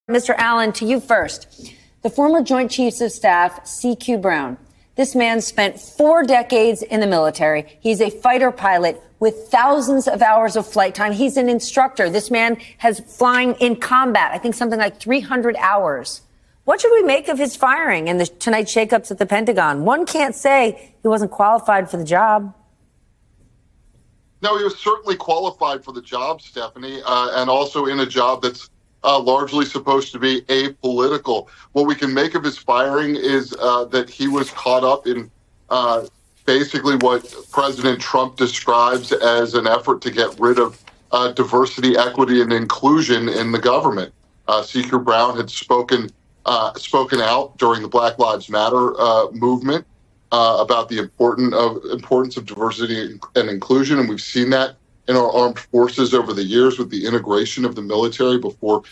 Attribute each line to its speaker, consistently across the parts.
Speaker 1: Mr. Allen, to you first. The former Joint Chiefs of Staff, C.Q. Brown. This man spent 4 decades in the military. He's a fighter pilot with thousands of hours of flight time. He's an instructor. This man has flying in combat, I think something like 300 hours. What should we make of his firing and the tonight's shakeups at the Pentagon? One can't say he wasn't qualified for the job.
Speaker 2: No, he was certainly qualified for the job, Stephanie, and also in a job that's largely supposed to be apolitical. What we can make of his firing is that he was caught up in basically what President Trump describes as an effort to get rid of diversity, equity, and inclusion in the government. C.Q. Brown had spoken out during the Black Lives Matter movement about the importance of diversity and inclusion, and we've seen that in our armed forces over the years with the integration of the military before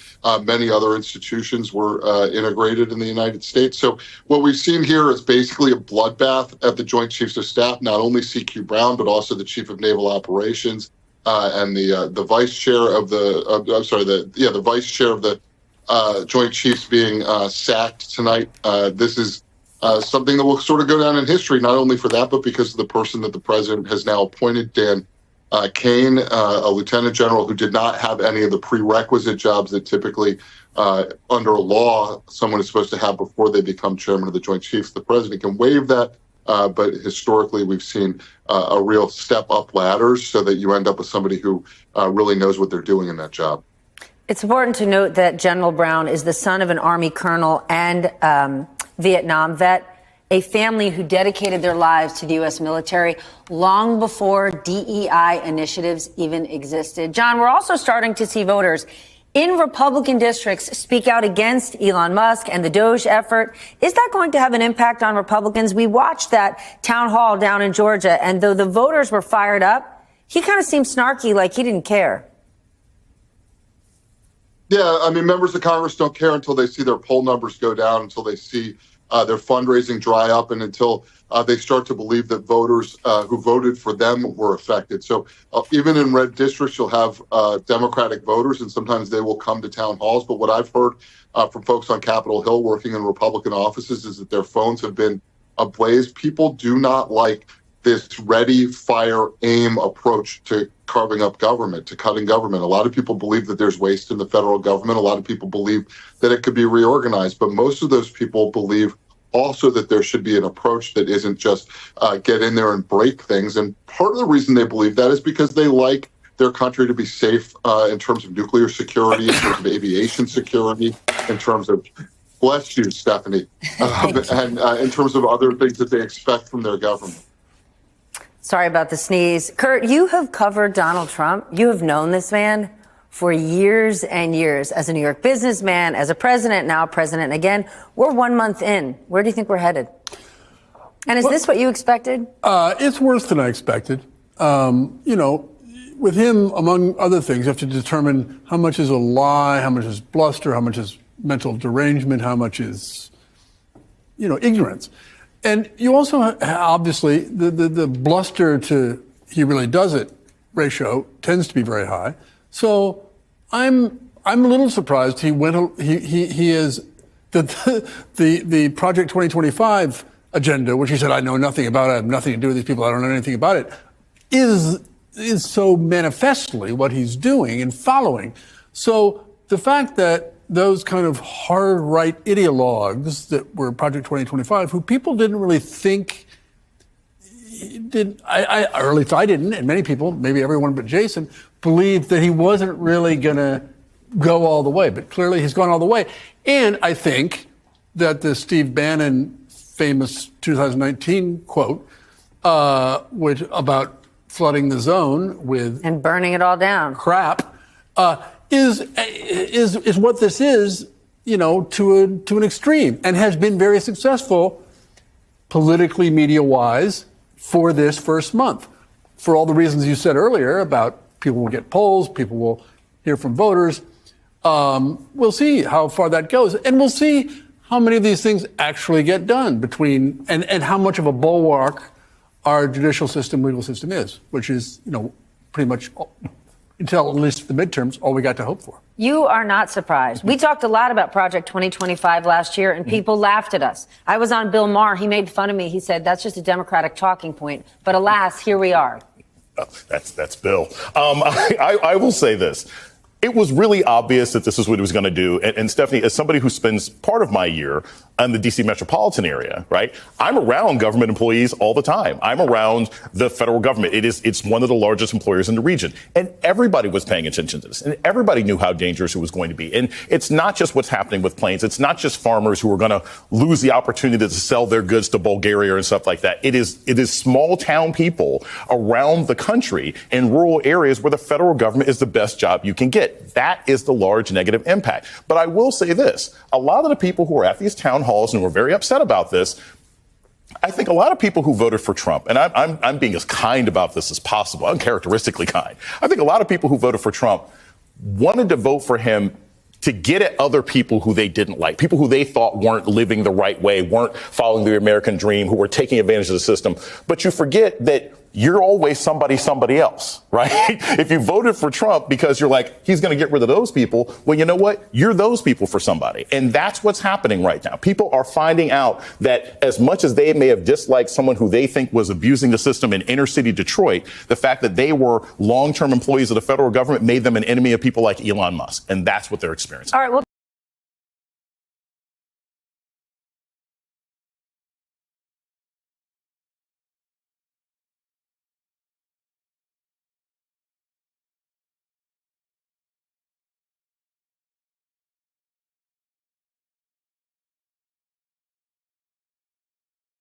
Speaker 2: many other institutions were integrated in the United States. So what we've seen here is basically a bloodbath at the Joint Chiefs of Staff, not only C.Q. Brown, but also the Chief of Naval Operations and the vice chair of the vice chair of the Joint Chiefs being sacked tonight. This is something that will sort of go down in history, not only for that, but because of the person that the president has now appointed, Caine, a lieutenant general who did not have any of the prerequisite jobs that typically, under law, someone is supposed to have before they become chairman of the Joint Chiefs. The president can waive that, but historically we've seen a real step up ladders so that you end up with somebody who really knows what they're doing in that job.
Speaker 1: It's important to note that General Brown is the son of an Army colonel and Vietnam vet, a family who dedicated their lives to the U.S. military long before DEI initiatives even existed. John, we're also starting to see voters in Republican districts speak out against Elon Musk and the DOGE effort. Is that going to have an impact on Republicans? We watched that town hall down in Georgia, and though the voters were fired up, he kind of seemed snarky, like he didn't care.
Speaker 2: Yeah, I mean, members of Congress don't care until they see their poll numbers go down, until they see their fundraising dry up, and until they start to believe that voters who voted for them were affected. So even in red districts, you'll have Democratic voters, and sometimes they will come to town halls. But what I've heard from folks on Capitol Hill working in Republican offices is that their phones have been ablaze. People do not like this ready, fire, aim approach to carving up government, to cutting government. A lot of people believe that there's waste in the federal government. A lot of people believe that it could be reorganized. But most of those people believe also that there should be an approach that isn't just get in there and break things. And part of the reason they believe that is because they like their country to be safe in terms of nuclear security, in terms of aviation security, in terms of, bless you, Stephanie, and in terms of other things that they expect from their government.
Speaker 1: Sorry about the sneeze. Kurt, you have covered Donald Trump. You have known this man for years and years as a New York businessman, as a president, now president again. We're 1 month in. Where do you think we're headed? And is this what you expected?
Speaker 3: It's worse than I expected. With him, among other things, you have to determine how much is a lie, how much is bluster, how much is mental derangement, how much is, ignorance. And you also, obviously, the bluster to he really does it ratio tends to be very high. So I'm a little surprised he is the Project 2025 agenda, which he said, I know nothing about it, I have nothing to do with these people, I don't know anything about it, is so manifestly what he's doing and following. So the fact that those kind of hard right ideologues that were Project 2025, who people didn't really think or at least I didn't, and many people, maybe everyone but Jason, believed that he wasn't really going to go all the way. But clearly he's gone all the way. And I think that the Steve Bannon famous 2019 quote, which about flooding the zone with
Speaker 1: and burning it all down
Speaker 3: crap, is what this is, to an extreme, and has been very successful politically, media-wise, for this first month. For all the reasons you said earlier about people will get polls, people will hear from voters. We'll see how far that goes, and we'll see how many of these things actually get done and how much of a bulwark our judicial system, legal system is, which is, pretty much until at least the midterms, all we got to hope for.
Speaker 1: You are not surprised. We talked a lot about Project 2025 last year, and people laughed at us. I was on Bill Maher. He made fun of me. He said, that's just a Democratic talking point. But alas, here we are.
Speaker 4: Oh, that's Bill. I will say this. It was really obvious that this is what he was going to do. And Stephanie, as somebody who spends part of my year in the D.C. metropolitan area, right, I'm around government employees all the time. I'm around the federal government. It's one of the largest employers in the region. And everybody was paying attention to this. And everybody knew how dangerous it was going to be. And it's not just what's happening with planes. It's not just farmers who are going to lose the opportunity to sell their goods to Bulgaria and stuff like that. It is small town people around the country in rural areas where the federal government is the best job you can get. That is the large negative impact. But I will say this. A lot of the people who are at these town halls and were very upset about this, I think a lot of people who voted for Trump, and I'm being as kind about this as possible, uncharacteristically kind. I think a lot of people who voted for Trump wanted to vote for him to get at other people who they didn't like, people who they thought weren't living the right way, weren't following the American dream, who were taking advantage of the system. But you forget that you're always somebody else, right? If you voted for Trump because you're like, he's going to get rid of those people, well, you know what? You're those people for somebody. And that's what's happening right now. People are finding out that as much as they may have disliked someone who they think was abusing the system in inner city Detroit, the fact that they were long-term employees of the federal government made them an enemy of people like Elon Musk. And that's what they're experiencing.
Speaker 1: All right. Well,